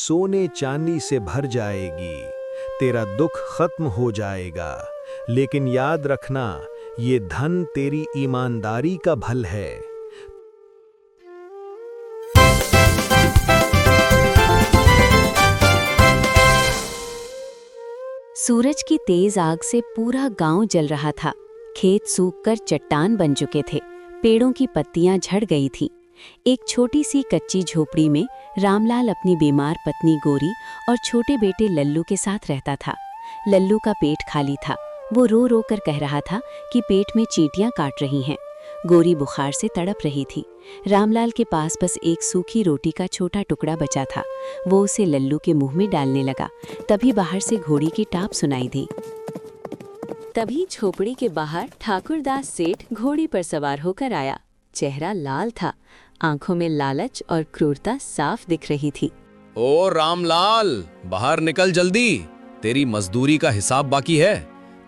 सोने चांदी से भर जाएगी, तेरा दुख खत्म हो जाएगा। लेकिन याद रखना, ये धन तेरी ईमानदारी का फल है। सूरज की तेज आग से पूरा गांव जल रहा था। खेत सूखकर चट्टान बन चुके थे, पेड़ों की पत्तियां झड़ गई थीं। एक छोटी सी कच्ची झोपड़ी में रामलाल अपनी बीमार पत्नी गोरी और छोटे बेटे लल्लू के साथ रहता था। लल्लू का पेट खाली था। वो रो रो कर कह रहा था कि पेट में चींटियां काट रही हैं। गोरी बुखार से तड़प रही थी। रामलाल के पास बस एक सूखी रोटी का छोटा टुकड़ा बचा था। वो उसे लल्लू के मुंह में डालने लगा। तभी बाहर से घोड़ी की टाप सुनाई दी। तभी झोपड़ी के बाहर ठाकुरदास सेठ घोड़ी पर सवार होकर आया। चेहरा लाल था, आंखों में लालच और क्रूरता साफ दिख रही थी। ओ रामलाल, बाहर निकल जल्दी, तेरी मजदूरी का हिसाब बाकी है।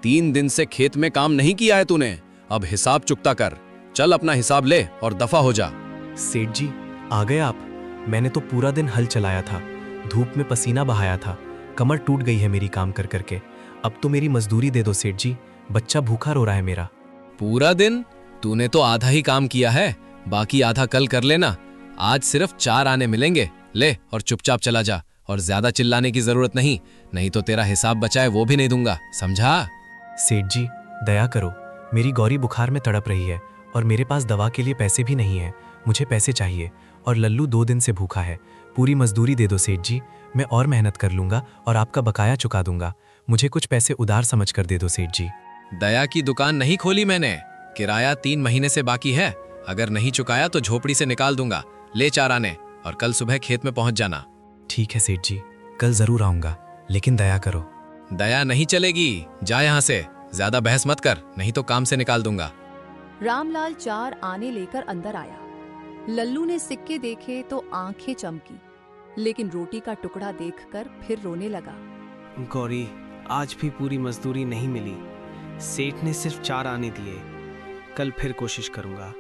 3 दिन से खेत में काम नहीं किया है तूने, अब हिसाब चुकता कर। चल अपना हिसाब ले और दफा हो जा। सेठ जी, आ गए आप। मैंने तो पूरा दिन हल चलाया था, धूप में पसीना बहाया था, कमर टूट गई है मेरी काम कर करके। अब तो मेरी मजदूरी दे दो सेठ जी, बच्चा भूखा रो रहा है मेरा। पूरा दिन? तूने तो आधा ही काम किया है, बाकी आधा कल कर लेना। आज सिर्फ 4 आने मिलेंगे, ले और चुपचाप चला जा। और ज्यादा चिल्लाने की जरूरत नहीं, नहीं तो तेरा हिसाब बचा है वो भी नहीं दूंगा, समझा? सेठ जी, दया करो, मेरी गौरी बुखार में तड़प रही है और मेरे पास दवा के लिए पैसे भी नहीं है। मुझे पैसे चाहिए और लल्लू 2 दिन से भूखा है। पूरी मजदूरी दे दो सेठ जी, मैं और मेहनत कर लूंगा और आपका बकाया चुका दूंगा। मुझे कुछ पैसे उधार समझ कर दे दो सेठ जी। दया की दुकान नहीं खोली मैंने, किराया 3 महीने से बाकी है। अगर नहीं चुकाया तो झोपड़ी से निकाल दूंगा। ले 4 आने और कल सुबह खेत में पहुंच जाना। ठीक है सेठ जी, कल जरूर आऊंगा, लेकिन दया करो। दया नहीं चलेगी, जा यहाँ से। ज्यादा बहस मत कर, नहीं तो काम से निकाल दूंगा। रामलाल 4 आने लेकर अंदर आया। लल्लू ने सिक्के देखे तो आंखें चमकी, लेकिन रोटी का टुकड़ा देखकर फिर रोने लगा। गौरी, आज भी पूरी मजदूरी नहीं मिली। सेठ ने सिर्फ 4 आने दिए। कल फिर कोशिश करूंगा।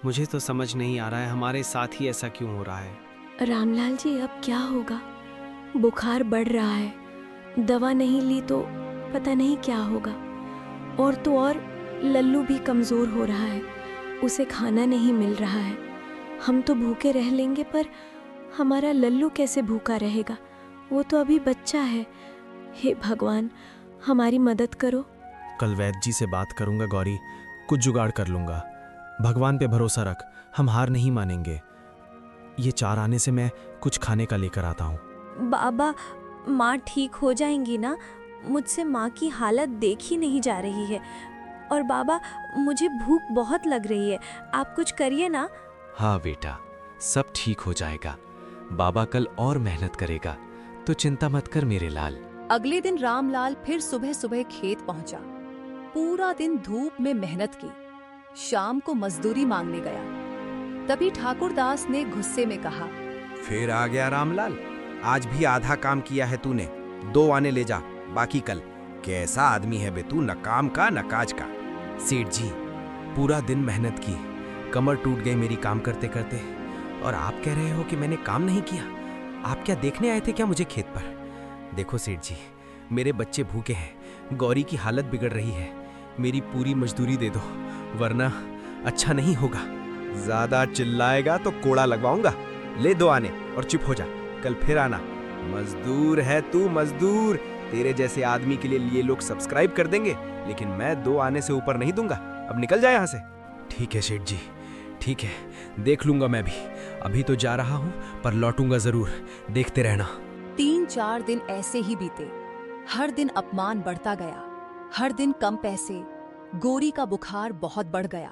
मुझे तो समझ नहीं आ रहा है हमारे साथ ही ऐसा क्यों हो रहा है। रामलाल जी, अब क्या होगा? बुखार बढ़ रहा है, दवा नहीं ली तो पता नहीं क्या होगा। और तो और लल्लू भी कमज़ोर हो रहा है, उसे खाना नहीं मिल रहा है। हम तो भूखे रह लेंगे, पर हमारा लल्लू कैसे भूखा रहेगा? वो तो अभी बच्चा है। हे भगवान, हमारी मदद करो। कल वैद्य जी से बात करूंगा गौरी, कुछ जुगाड़ कर लूंगा। भगवान पे भरोसा रख, हम हार नहीं मानेंगे। ये 4 आने से मैं कुछ खाने का लेकर आता हूँ। बाबा, माँ ठीक हो जाएंगी ना? मुझसे माँ की हालत देखी नहीं जा रही है। और बाबा, मुझे भूख बहुत लग रही है, आप कुछ करिए ना। हाँ बेटा, सब ठीक हो जाएगा। बाबा कल और मेहनत करेगा, तो चिंता मत कर मेरे लाल। अगले दिन रामलाल फिर सुबह सुबह खेत पहुंचा। पूरा दिन धूप में मेहनत की, शाम को मजदूरी मांगने गया। तभी ठाकुरदास ने गुस्से में कहा, फिर आ गया रामलाल, आज भी आधा काम किया है तूने। 2 आने ले जा, बाकी कल। कैसा आदमी है बे तू, न काम का न काज का। सेठ जी, पूरा दिन मेहनत की, कमर टूट गई मेरी काम करते करते, और आप कह रहे हो कि मैंने काम नहीं किया? आप क्या देखने आए थे क्या मुझे खेत पर? देखो सेठ जी, मेरे बच्चे भूखे हैं, गौरी की हालत बिगड़ रही है। मेरी पूरी मजदूरी दे दो, वरना अच्छा नहीं होगा। ज्यादा चिल्लाएगा तो कोड़ा लगवाऊंगा। ले 2 आने और चुप हो जा, कल फिर आना। मजदूर है तू, मजदूर। तेरे जैसे आदमी के लिए ये लोग सब्सक्राइब कर देंगे, लेकिन मैं 2 आने से ऊपर नहीं दूंगा। अब निकल जा यहाँ से। ठीक है सेठ जी, ठीक है, देख लूंगा मैं भी। अभी तो जा रहा हूँ, पर लौटूंगा जरूर, देखते रहना। 3-4 दिन ऐसे ही बीते। हर दिन अपमान बढ़ता गया, हर दिन कम पैसे। गोरी का बुखार बहुत बढ़ गया।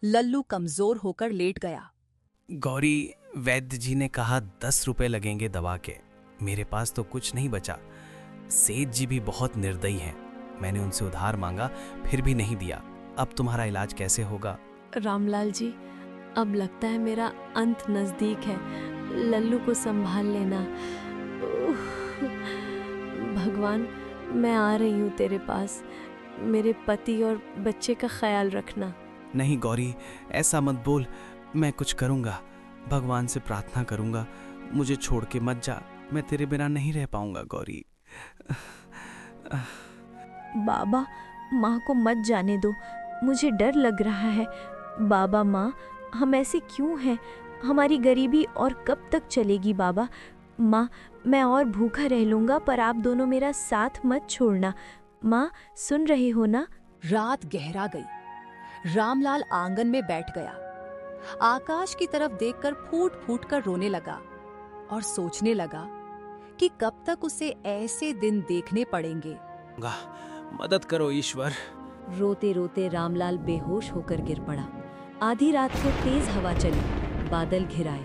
लल्लू कमजोर होकर लेट गया। गौरी, वैद्य जी ने कहा 10 रुपए लगेंगे दवा के। मेरे पास तो कुछ नहीं बचा। सेठ जी भी बहुत निर्दयी हैं। मैंने उनसे उधार मांगा, फिर भी नहीं दिया। अब तुम्हारा इलाज कैसे होगा? रामलाल जी, अब लगता है मेरा अंत नज़दीक है। लल्लू को संभाल लेना। भगवान, मैं आ रही हूँ तेरे पास। मेरे पति और बच्चे का ख्याल रखना। नहीं गौरी, ऐसा मत बोल। मैं कुछ करूँगा, भगवान से प्रार्थना करूँगा, मुझे छोड़ के मत जा। मैं तेरे बिना नहीं रह पाऊंगा गौरी। बाबा, माँ को मत जाने दो, मुझे डर लग रहा है। बाबा माँ, हम ऐसे क्यों हैं? हमारी गरीबी और कब तक चलेगी बाबा? माँ, मैं और भूखा रह लूँगा, पर आप दोनों मेरा साथ मत छोड़ना। माँ, सुन रहे हो ना? रात गहरा गई। रामलाल आंगन में बैठ गया। आकाश की तरफ देखकर फूट फूट कर रोने लगा और सोचने लगा कि कब तक उसे ऐसे दिन देखने पड़ेंगे। मदद करो ईश्वर। रोते रोते रामलाल बेहोश होकर गिर पड़ा। आधी रात को तेज हवा चली, बादल घिराए,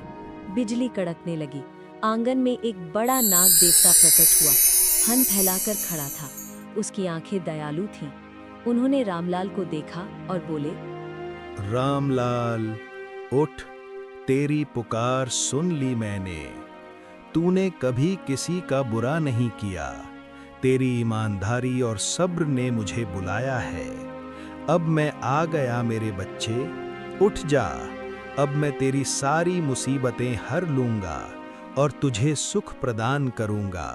बिजली कड़कने लगी। आंगन में एक बड़ा नाग देवता प्रकट हुआ। फन फैलाकर खड़ा था। उसकी आंखें दयालु थीं। उन्होंने रामलाल को देखा और बोले, रामलाल, उठ, तेरी पुकार सुन ली मैंने। तूने कभी किसी का बुरा नहीं किया। तेरी ईमानदारी और सब्र ने मुझे बुलाया है। अब मैं आ गया मेरे बच्चे, उठ जा। अब मैं तेरी सारी मुसीबतें हर लूंगा और तुझे सुख प्रदान करूंगा।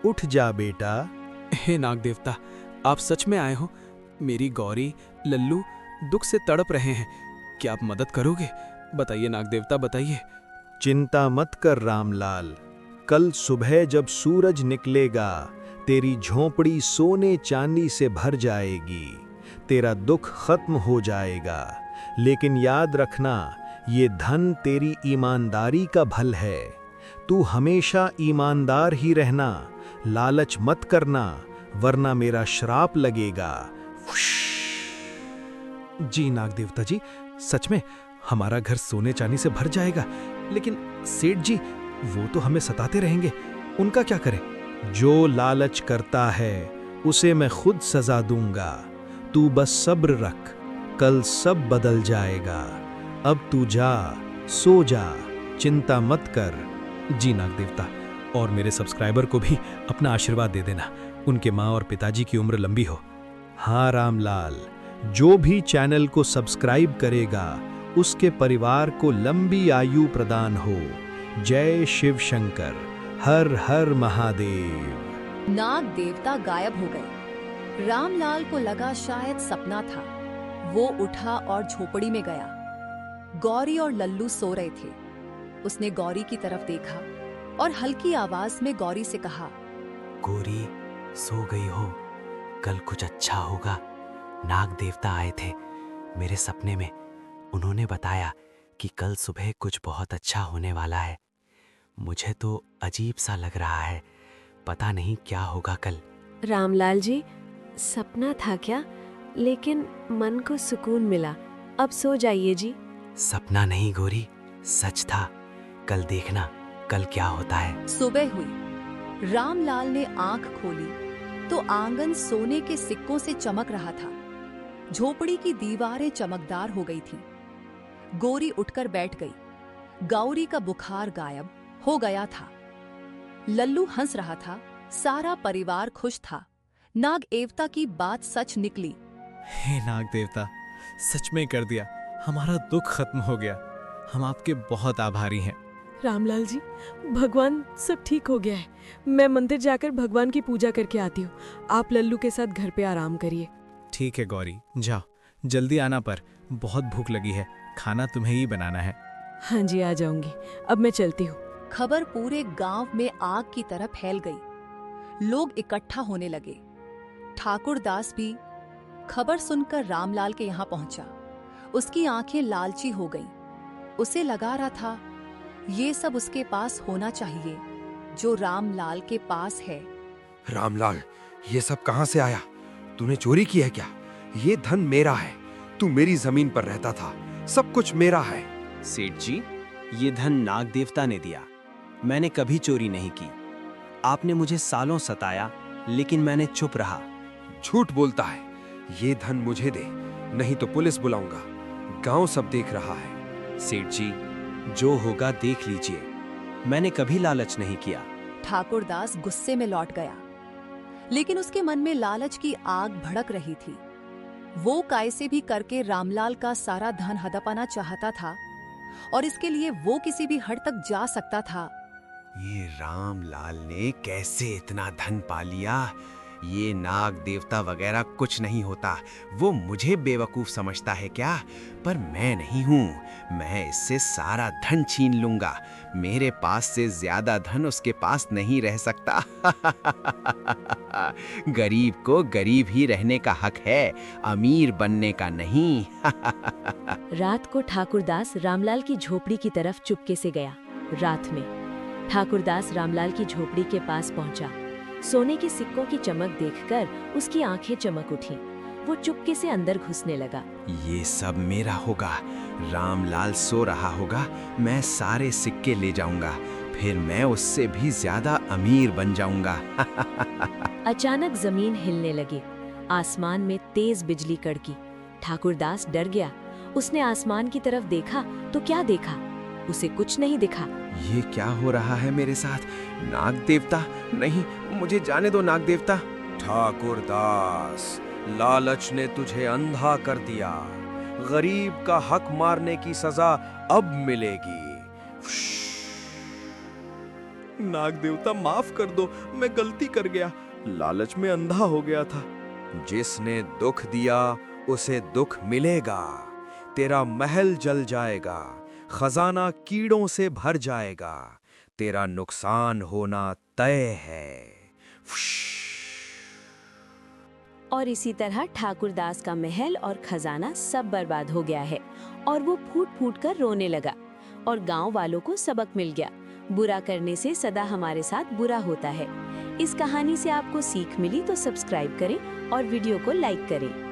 उठ जा बेटा। हे नाग देवता, आप सच में आए हो? मेरी गौरी, लल्लू दुख से तड़प रहे हैं। क्या आप मदद करोगे? बताइए नाग देवता, बताइए। चिंता मत कर रामलाल। कल सुबह जब सूरज निकलेगा, तेरी झोंपड़ी सोने चांदी से भर जाएगी। तेरा दुख खत्म हो जाएगा। लेकिन याद रखना, ये धन तेरी ईमानदारी का फल है। तू हमेशा ईमानदार ही रहना, लालच मत करना, वरना मेरा श्राप लगेगा। जी नाग देवता जी, सच में हमारा घर सोने चांदी से भर जाएगा। लेकिन सेठ जी, वो तो हमें सताते रहेंगे, उनका क्या करें? जो लालच करता है उसे मैं खुद सजा दूंगा। तू बस सब्र रख, कल सब बदल जाएगा। अब तू जा, सो जा, चिंता मत कर। जी नाग देवता, और मेरे सब्सक्राइबर को भी अपना आशीर्वाद दे देना। उनके माँ और पिताजी की उम्र लंबी हो। हाँ रामलाल, जो भी चैनल को सब्सक्राइब करेगा उसके परिवार को लंबी आयु प्रदान हो। जय शिव शंकर, हर हर महादेव। नाग देवता गायब हो गए। रामलाल को लगा शायद सपना था। वो उठा और झोपड़ी में गया। गौरी और लल्लू सो रहे थे। उसने गौरी की तरफ देखा और हल्की आवाज में गौरी से कहा, गौरी, सो गई हो? कल कुछ अच्छा होगा। नाग देवता आए थे मेरे सपने में। उन्होंने बताया कि कल सुबह कुछ बहुत अच्छा होने वाला है। मुझे तो अजीब सा लग रहा है, पता नहीं क्या होगा कल। रामलाल जी, सपना था क्या? लेकिन मन को सुकून मिला। अब सो जाइए जी। सपना नहीं गौरी, सच था। कल देखना कल क्या होता है। सुबह हुई। रामलाल ने आंख खोली तो आंगन सोने के सिक्कों से चमक रहा था। झोपड़ी की दीवारें चमकदार हो गई थीं। गौरी उठकर बैठ गई। गौरी का बुखार गायब हो गया था। लल्लू हंस रहा था। सारा परिवार खुश था। नाग देवता की बात सच निकली। हे नाग देवता, सच में कर दिया। हमारा दुख खत्म हो गया। हम आपके बहुत आभारी हैं। रामलाल जी, भगवान सब ठीक हो गया है। मैं मंदिर जाकर भगवान की पूजा करके आती हूँ। आप लल्लू के साथ घर पे आराम करिए। ठीक है गौरी, जाओ, जल्दी आना, पर बहुत भूख लगी है। खाना तुम्हें ही बनाना है। हाँ जी, आ जाऊंगी। अब मैं चलती हूँ। खबर पूरे गांव में आग की तरह फैल गई। लोग इकट्ठा होने लगे। ठाकुर दास भी खबर सुनकर रामलाल के यहाँ पहुंचा। उसकी आंखें लालची हो गईं। उसे लगा रहा था ये सब उसके पास होना चाहिए जो रामलाल के पास है। रामलाल, ये सब कहां से आया? तूने चोरी की है क्या? ये धन मेरा है। तू मेरी जमीन पर रहता था, सब कुछ मेरा है। सेठ जी, ये धन नाग देवता ने दिया। मैंने कभी चोरी नहीं की। आपने मुझे सालों सताया, लेकिन मैंने चुप रहा। झूठ बोलता है। ये धन मुझे दे, नहीं तो पुलिस बुलाऊंगा। गांव सब देख रहा है। सेठ जी, जो होगा देख लीजिए। मैंने कभी लालच नहीं किया। ठाकुर दास गुस्से में लौट गया, लेकिन उसके मन में लालच की आग भड़क रही थी। वो कैसे भी करके रामलाल का सारा धन हड़पना चाहता था और इसके लिए वो किसी भी हद तक जा सकता था। ये रामलाल ने कैसे इतना धन पा लिया? ये नाग देवता वगैरह कुछ नहीं होता। वो मुझे बेवकूफ समझता है क्या? पर मैं नहीं हूँ। मैं इससे सारा धन छीन लूंगा। मेरे पास से ज्यादा धन उसके पास नहीं रह सकता। गरीब को गरीब ही रहने का हक है, अमीर बनने का नहीं। रात को ठाकुरदास रामलाल की झोपड़ी की तरफ चुपके से गया। रात में ठाकुरदास रामलाल की झोपड़ी के पास पहुंचा। सोने के सिक्कों की चमक देखकर उसकी आंखें चमक उठी। वो चुपके से अंदर घुसने लगा। ये सब मेरा होगा। रामलाल सो रहा होगा, मैं सारे सिक्के ले जाऊंगा, फिर मैं उससे भी ज्यादा अमीर बन जाऊंगा। अचानक जमीन हिलने लगी। आसमान में तेज बिजली कड़की। ठाकुरदास डर गया। उसने आसमान की तरफ देखा तो क्या देखा? उसे कुछ नहीं दिखा। ये क्या हो रहा है मेरे साथ? नाग देवता? नहीं, मुझे जाने दो नाग देवता। ठाकुरदास, लालच ने तुझे अंधा कर दिया। गरीब का हक मारने की सजा अब मिलेगी। नाग देवता माफ कर दो, मैं गलती कर गया, लालच में अंधा हो गया था। जिसने दुख दिया उसे दुख मिलेगा। तेरा महल जल जाएगा, खजाना कीड़ों से भर जाएगा, तेरा नुकसान होना तय है। और इसी तरह ठाकुरदास का महल और खजाना सब बर्बाद हो गया है और वो फूट फूट कर रोने लगा। और गांव वालों को सबक मिल गया, बुरा करने से सदा हमारे साथ बुरा होता है। इस कहानी से आपको सीख मिली तो सब्सक्राइब करें और वीडियो को लाइक करें।